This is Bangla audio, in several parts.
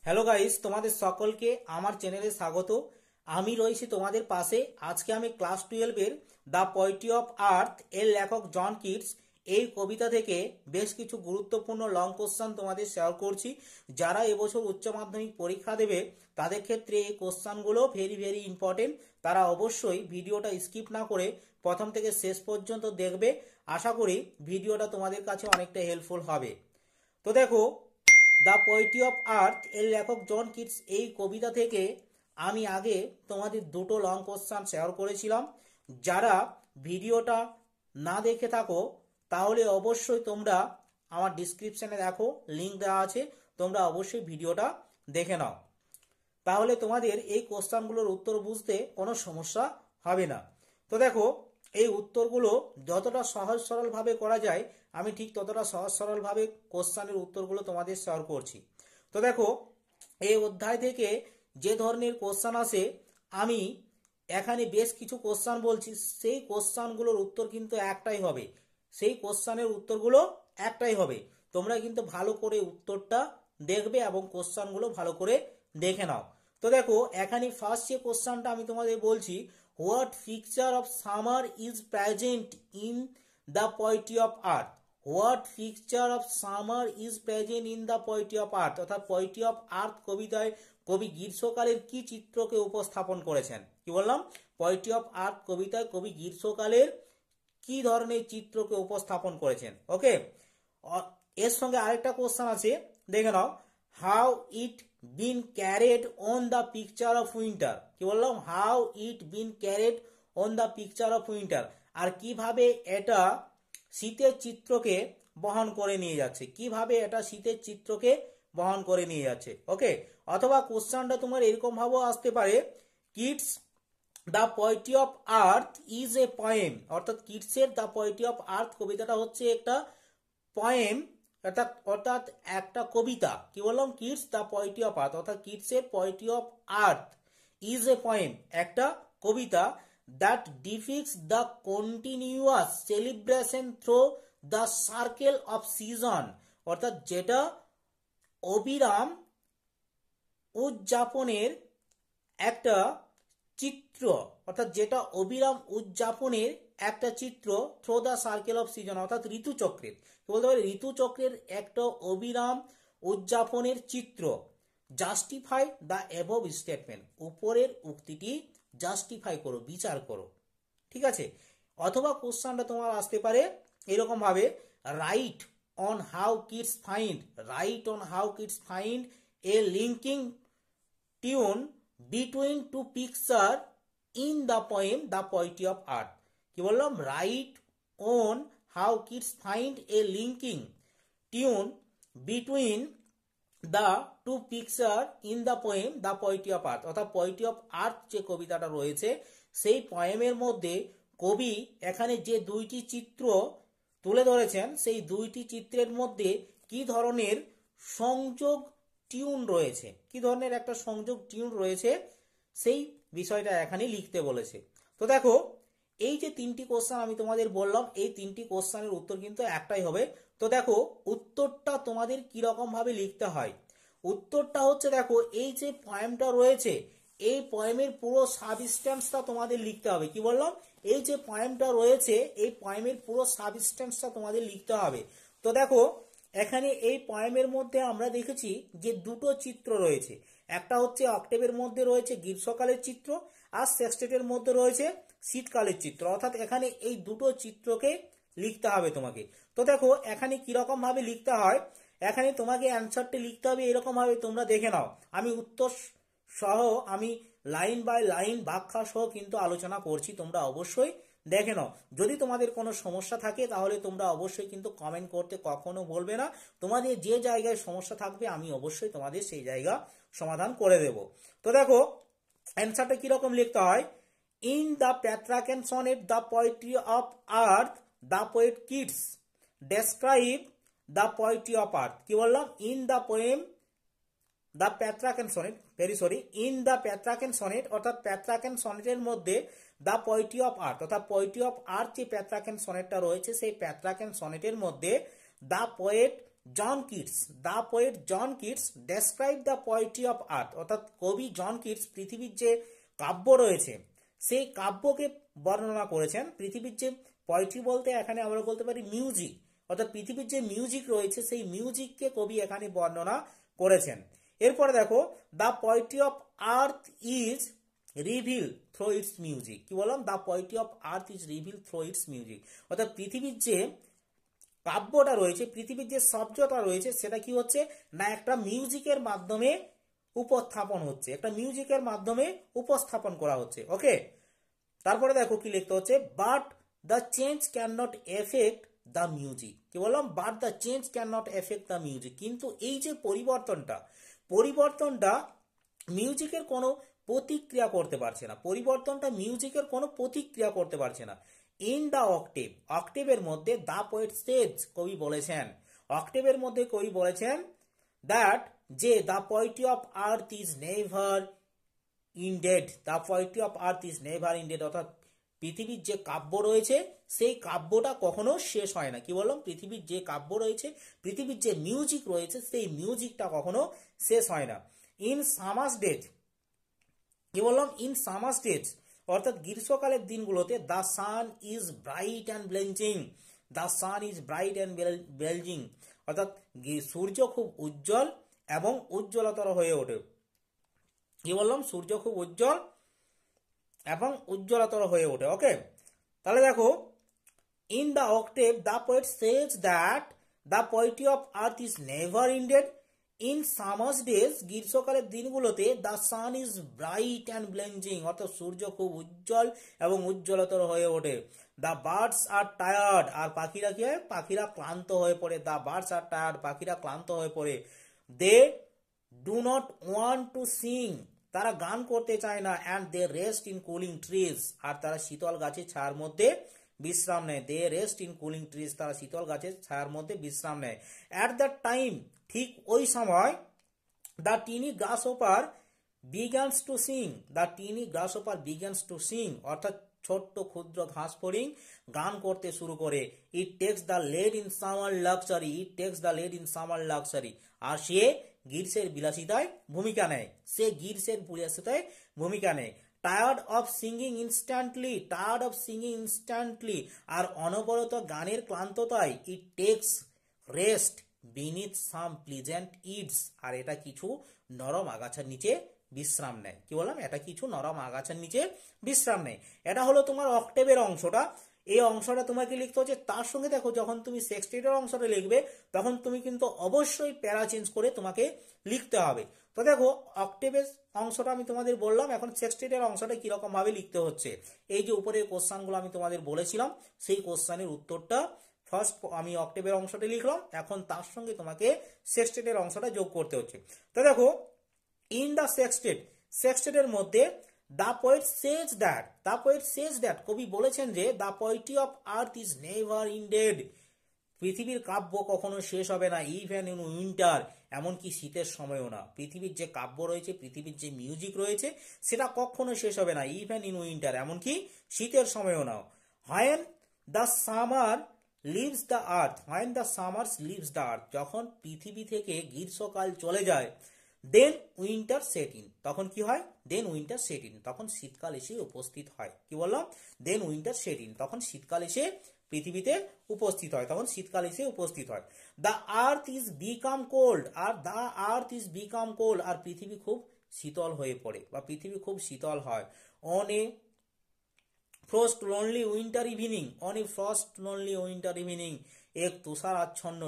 হ্যালো গাইস, তোমাদের সকলকে আমার চ্যানেলে স্বাগত। আমি রয়েছি তোমাদের পাশে। আজকে আমি ক্লাস 12-এর দ্য পোয়েট্রি অফ আর্থ এর লেখক জন কিটস এই কবিতা থেকে বেশ কিছু গুরুত্বপূর্ণ লং কোশ্চান তোমাদের শেয়ার করছি। যারা এবছর উচ্চ মাধ্যমিক পরীক্ষা দেবে তাদের ক্ষেত্রে এই কোশ্চানগুলো ভেরি ভেরি ইম্পর্টেন্ট। তারা অবশ্যই ভিডিওটা স্কিপ না করে প্রথম থেকে শেষ পর্যন্ত দেখবে। আশা করি ভিডিওটা তোমাদের কাছে অনেকটা হেল্পফুল হবে। তো দেখো, দ্য পোয়েট্রি অফ আর্থ এর লেখক জন কিটস এই কবিতা থেকে আমি আগে তোমাদের দুটো লং কোশ্চান শেয়ার করেছিলাম। যারা ভিডিওটা না দেখে থাকো তাহলে অবশ্যই তোমরা আমার ডিসক্রিপশানে দেখো, লিঙ্ক দেওয়া আছে, তোমরা অবশ্যই ভিডিওটা দেখে নাও। তাহলে তোমাদের এই কোশ্চানগুলোর উত্তর বুঝতে কোনো সমস্যা হবে না। তো দেখো, এই উত্তরগুলো যতটা সহজ সরলভাবে করা যায় আমি ঠিক ততটা সহজ সরলভাবে কোশ্চানের উত্তরগুলো তোমাদের শেয়ার করছি। তো দেখো, এই অধ্যায় থেকে যে ধরনের কোশ্চান আসে আমি এখানে বেশ কিছু কোশ্চান বলছি, সেই কোশ্চানগুলোর উত্তর কিন্তু একটাই হবে। সেই কোশ্চানের উত্তরগুলো একটাই হবে। তোমরা কিন্তু ভালো করে উত্তরটা দেখবে এবং কোশ্চানগুলো ভালো করে দেখে নাও। তো দেখো, এখানে ফার্স্ট যে কোশ্চানটা আমি তোমাদের বলছি, what picture of summer is present in the poetry of earth. What picture of summer is present in the poetry of earth, অর্থাৎ পোয়েট্রি অফ আর্থ কবিতায় কবি গ্রীষ্মকালের কি চিত্রকে উপস্থাপন করেছেন। কি বললাম? পোয়েট্রি অফ আর্থ কবিতায় কবি গ্রীষ্মকালের কি ধরনের চিত্রকে উপস্থাপন করেছেন। ওকে, এর সঙ্গে আরেকটা কোশ্চেন আছে, দেখে নাও, how it been carried on the picture of winter. কি বললাম? How it been carried on the picture of winter, আর কিভাবে এটা শীতের চিত্রকে বহন করে নিয়ে যাচ্ছে, কিভাবে এটা শীতের চিত্রকে বহন করে নিয়ে যাচ্ছে। ওকে, অথবা কোশ্চেনটা তোমার এরকম ভাবেও আসতে পারে, Keats the poetry of earth is a poem, অর্থাৎ কিটসের দ্য পোয়েট্রি অফ আর্থ কবিতাটা হচ্ছে একটা পয়েম, অর্থাৎ একটা কবিতা। কি বললাম? Keats the poetry of earth, অর্থাৎ কিটসের poetry of earth is a poem, একটা কবিতা, that depicts the continuous celebration through the circle of season, অর্থাৎ যেটা অবিরাম উদযাপনের একটা চিত্র, অর্থাৎ যেটা অবিরাম উদযাপনের একটা চিত্র, through the circle of season, অর্থাৎ ঋতুচক্রের, বলতে পারে ঋতুচক্রের একটা অবিরাম উদযাপনের চিত্র। জাস্টিফাই দ্য অ্যাবভ স্টেটমেন্ট, উপরের উক্তিটি জাস্টিফাই করো, বিচার করো। ঠিক আছে, অথবা কোশ্চেনটা তোমার আসতে পারে এরকম ভাবে, right on how kids find, right on how kids find a linking tune between two picture in the poem the poetry of earth. কি বললাম? Right on how kids find a linking tune between the two picture in the poem the poetry of earth, অর্থাৎ পোয়েট্রি অফ আর্থ যে কবিতাটা রয়েছে সেই পোয়েমের মধ্যে কবি এখানে যে দুইটি চিত্র তুলে ধরেছেন সেই দুইটি চিত্রের মধ্যে কি ধরনের সংযোগ টিউন রয়েছে, কি ধরনের একটা সংযোগ টিউন রয়েছে সেই বিষয়টা এখানে লিখতে বলেছে। তো দেখো, এই যে তিনটি কোশ্চেন আমি তোমাদের বললাম, এই তিনটি কোশ্চেনের উত্তর কিন্তু একটাই হবে। তো দেখো, উত্তরটা তোমাদের কিরকম ভাবে লিখতে হয়। উত্তরটা হচ্ছে, দেখো, এই যে পয়েমটা রয়েছে এই পয়েমের পুরো সাবস্টেন্সটা তোমাদের লিখতে হবে। কি বললাম? এই যে পয়েমটা রয়েছে এই পয়েমের পুরো সাবস্টেন্সটা তোমাদের লিখতে হবে। তো দেখো, এখানে এই পয়েমের মধ্যে আমরা দেখেছি যে দুটো চিত্র রয়েছে, একটা হচ্ছে অক্টেভের মধ্যে রয়েছে গ্রীষ্মকালের চিত্র, আর সেক্সটেটের মধ্যে রয়েছে শীতকালের চিত্র, অর্থাৎ এখানে এই দুটো চিত্রকে লিখতে হবে তোমাকে। তো দেখো, এখানে কিরকম ভাবে লিখতে হয়, এখানে তোমাকে অ্যান্সারটি লিখতে হবে এরকম ভাবে, তোমরা দেখে নাও। আমি উত্তর সহ আমি লাইন বাই লাইন ব্যাখ্যা সহ কিন্তু আলোচনা করছি, তোমরা অবশ্যই দেখে নাও। যদি তোমাদের কোনো সমস্যা থাকে তাহলে তোমরা অবশ্যই কিন্তু কমেন্ট করতে কখনো বলবে না। তোমাদের যে জায়গায় সমস্যা থাকবে আমি অবশ্যই তোমাদের সেই জায়গা সমাধান করে দেব। তো দেখো, অ্যান্সারটা কিরকম লিখতে হয়, in the Petrarchan sonnet the poetry of earth the poet Keats describe the poetry of earth. কি বললাম? In the poem the Petrarchan sonnet, in the Petrarchan sonnet, অর্থাৎ প্যাট্রাকেন সনেটের মধ্যে দ্য পোয়েট্রি অফ আর্থ, অর্থাৎ পোয়েট্রি অফ আর্থ যে প্যাট্রাকেন সনেটটা রয়েছে সেই প্যাট্রাকেন সনেটের মধ্যে the poet John Keats, the poet John Keats describe the poetry of earth, অর্থাৎ কবি জন কিটস পৃথিবীর যে কাব্য রয়েছে সেই কাব্যকে বর্ণনা করেছেন। পৃথিবীর যে পোয়েট্রি বলতে এখানে আমরা বলতে পারি মিউজিক, অর্থাৎ পৃথিবীর যে মিউজিক রয়েছে সেই মিউজিককে কবি এখানে বর্ণনা করেছেন। এরপরে দেখো, the poetry of earth is reveal through it's music. কি বললাম? The poetry of earth is reveal through it's music, অর্থাৎ পৃথিবীর যে কাব্যটা রয়েছে, পৃথিবীর যে শব্দটা রয়েছে সেটা কি হচ্ছে না একটা মিউজিকের মাধ্যমে উপস্থাপন হচ্ছে, একটা মিউজিকের মাধ্যমে উপস্থাপন করা হচ্ছে। ওকে, তারপরে দেখো কি লিখতে হচ্ছে, but the change can not effect the music. কি বললাম? But the change can not effect the music, কিন্তু এই যে পরিবর্তনটা মিউজিকের কোনো প্রতিক্রিয়া করতে পারছে না, পরিবর্তনটা মিউজিকের কোনো প্রতিক্রিয়া করতে পারছে না। ইন দ্য অক্টেভ, অক্টেভের মধ্যে দ্য পোয়েট সেজ, কবি বলেছেন, অক্টেভের মধ্যে কবি বলেছেন দ্যাট যে the poetry of earth is never ended, the poetry of earth is never ended, অর্থাৎ পৃথিবীর যে কাব্য রয়েছে সেই কাব্যটা কখনো শেষ হয় না। কি বললাম? পৃথিবীর যে কাব্য রয়েছে, পৃথিবীর যে মিউজিক রয়েছে সেই মিউজিকটা কখনো শেষ হয় না। ইন সামার্স ডেজ, কি বললাম? ইন সামার্স ডেজ, অর্থাৎ গ্রীষ্মকালের দিনগুলোতে the sun is bright and blazing, the sun is bright and blazing, অর্থাৎ সূর্য খুব উজ্জ্বল এবং উজ্জ্বলতর হয়ে ওঠে। কি বললাম? সূর্য খুব উজ্জ্বল এবং উজ্জ্বলতর হয়ে ওঠে। ওকে, তাহলে দেখো, in the octave the poet says that the poetry of earth is never ended. In summer's days, গ্রীষ্মকালের দিনগুলোতে the sun is bright and blazing, অর্থাৎ সূর্য খুব উজ্জ্বল এবং উজ্জ্বলতর হয়ে ওঠে। দ্য বার্ডস আর টায়ার্ড, আর পাখিরা কি হয়? পাখিরা ক্লান্ত হয়ে পড়ে। দ্য বার্ডস আর টায়ার্ড, পাখিরা ক্লান্ত হয়ে পড়ে। They do not want to sing, তারা গান করতে চায় না। And they rest in cooling trees, আর তারা শীতল গাছের ছায়ার মধ্যে বিশ্রাম নেয়। They rest in cooling trees, তারা শীতল গাছের ছায়ার মধ্যে বিশ্রাম নেয়। অ্যাট দ্য টাইম, ঠিক ওই সময়, দ্য টিনি গ্রাস ওপার বিগানস টু সিং, দ্য টিনি গ্রাস ওপার বিগানস টু সিং, অর্থাৎ ছোট্ট ক্ষুদ্র ঘাস ফড়িং গান করতে শুরু করে। It takes the lead in summer luxury, it takes the lead in summer luxury, আর সে গ্রীষ্মের বিলাসিতায় ভূমিকা নেয়, সে গ্রীষ্মের বিলাসিতায় ভূমিকা নেয়। Tired of singing instantly, tired of singing instantly, আর অনবরত গানের ক্লান্ততায় it takes rest beneath some pleasant weeds, আর এটা কিছু নরম আগাছার নিচে বিশ্রাম নেয়। কি বললাম? এটা কিছু নরম আগাছার নিচে বিশ্রাম নেয়। এটা হলো তোমার অক্টেভের অংশটা। এই অংশটা তোমাকে লিখতে হচ্ছে। তার সঙ্গে দেখো, যখন তুমি সেক্সটেটের অংশটা লিখবে তখন তুমি কিন্তু অবশ্যই প্যারা চেঞ্জ করে তোমাকে লিখতে হবে। তো দেখো, অক্টেভের অংশটা আমি তোমাদের বললাম, এখন সেক্সটেটের অংশটা কিরকম ভাবে লিখতে হচ্ছে। এই যে উপরের কোশ্চানগুলো আমি তোমাদের বলেছিলাম সেই কোশ্চানের উত্তরটা ফার্স্ট আমি অক্টেভের অংশটা লিখলাম, এখন তার সঙ্গে তোমাকে সেক্সটেটের অংশটা যোগ করতে হচ্ছে। তো দেখো, ইন দ্য সেক্সটেট, সেক্সটেটের মধ্যে the poet says that, the poet says that, কবি বলেছেন যে the poetry of earth is never ended, পৃথিবীর কাব্য কখনো শেষ হবে না। ইভেন ইন উইন্টার, এমনকি শীতের সময়ও না। পৃথিবীর যে কাব্য রয়েছে, পৃথিবীর যে মিউজিক রয়েছে সেটা কখনো শেষ হবে না। ইভেন ইন উইন্টার, এমনকি শীতের সময়ও না। When the summer leaves the earth, when the summers leaves the earth, যখন পৃথিবী থেকে গ্রীষ্মকাল চলে যায়, দেন উইন্টার সেট ইন, তখন কি হয়? দেন উইন্টার সেট ইন, তখন শীতকাল এসে উপস্থিত হয়। কি বললাম? দেন উইন্টার সেট ইন, তখন শীতকাল এসে পৃথিবীতে উপস্থিত হয়, তখন শীতকাল এসে উপস্থিত হয়। The earth is become cold, আর the earth is become cold, আর পৃথিবী খুব শীতল হয়ে পড়ে বা পৃথিবী খুব শীতল হয়। On a frost lonely winter evening, on a frost lonely winter evening, এক তুষার আচ্ছন্ন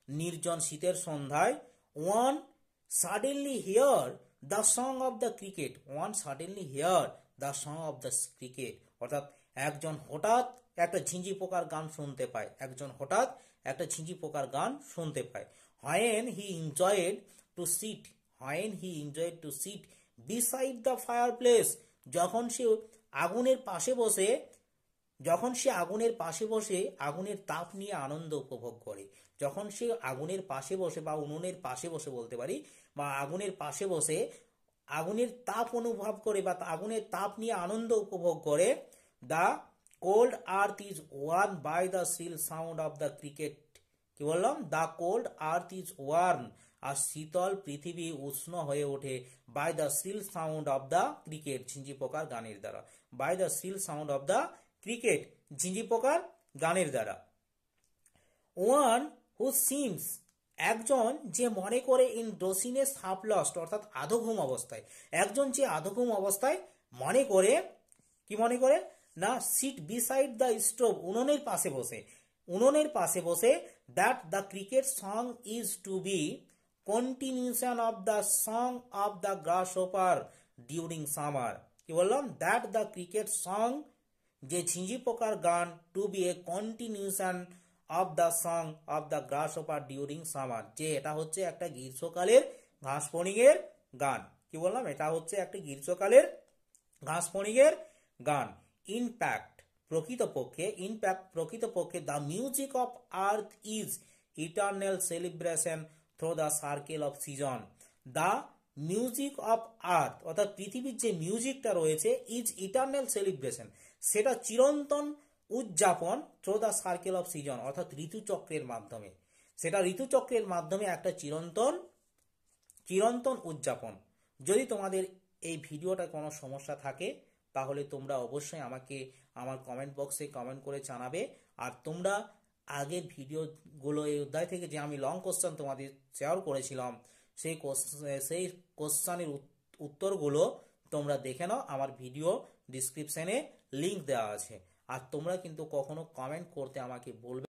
নির্জন শীতের সন্ধ্যায়, one suddenly hear the song of the cricket, one suddenly hear the song of the cricket, অর্থাৎ একজন হঠাৎ একটা ঝিঁঝি পোকার গান শুনতে পায়, একজন হঠাৎ একটা ঝিঁঝি পোকার গান শুনতে পায়। when he enjoyed to sit, when he enjoyed to sit beside the fireplace, যখন সে আগুনের পাশে বসে, যখন সে আগুনের পাশে বসে আগুনের তাপ নিয়ে আনন্দ উপভোগ করে, যখন সে আগুনের পাশে বসে বা উনুনের পাশে বসে বলতে পারি, বা আগুনের পাশে বসে আগুনের তাপ অনুভব করে বা আগুনের তাপ নিয়ে আনন্দ উপভোগ করে, the cold earth is warm by the shrill sound of the cricket কি বললাম, the cold earth is warm, আর শীতল পৃথিবী উষ্ণ হয়ে ওঠে by the shrill sound of the cricket, ঝিঁঝি পোকার গানের দ্বারা। By the shrill sound of the cricket, ঝিঁঝি পোকার গানের দ্বারা। ওয়ান হু সিমস, একজন যে মনে করে ইন ড্রোসিনেস হাফ লস্ট, অর্থাৎ আধঘুম অবস্থায়, একজন যে আধঘুম অবস্থায় মনে করে, কি মনে করে না, সিট বিসাইড দ্য স্টোভ, উনুনের পাশে বসে, উনুনের পাশে বসে, that the cricket song is to be continuation of the song of the grasshopper during summer. কি বললাম, দ্যাট দ্য ক্রিকেট সং, যে ঝিঁঝি পোকার গান, to be a continuation of the song of the grasshopper during summer, যে এটা হচ্ছে একটা গ্রীষ্মকালের ঘাসফড়িংয়ের গান। কি বললাম, এটা হচ্ছে একটা গ্রীষ্মকালের ঘাসফড়িংয়ের গান। ইনপ্যাক্ট, প্রকৃতপক্ষে the music of earth is eternal celebration through the circle of season. The music of earth, অর্থাৎ পৃথিবীর যে মিউজিকটা রয়েছে, ইজ ইটার্নাল সেলিব্রেশন, সেটা চিরন্তন উদযাপন, through the circle of season, অর্থাৎ ঋতুচক্রের মাধ্যমে, সেটা ঋতুচক্রের মাধ্যমে একটা চিরন্তন উদযাপন। যদি তোমাদের এই ভিডিওটা কোনো সমস্যা থাকে তাহলে তোমরা অবশ্যই আমাকে আমার কমেন্ট বক্সে কমেন্ট করে জানাবে। আর তোমরা আগের ভিডিওগুলো, এই অধ্যায় থেকে যে আমি লং কোশ্চেন তোমাদের শেয়ার করেছিলাম, সেই কোশ্চেনের উত্তরগুলো তোমরা দেখে নাও, আমার ভিডিও ডিসক্রিপশনে লিঙ্ক দেওয়া আছে। আর তোমরা কিন্তু কখনো কমেন্ট করতে আমাকে বলবে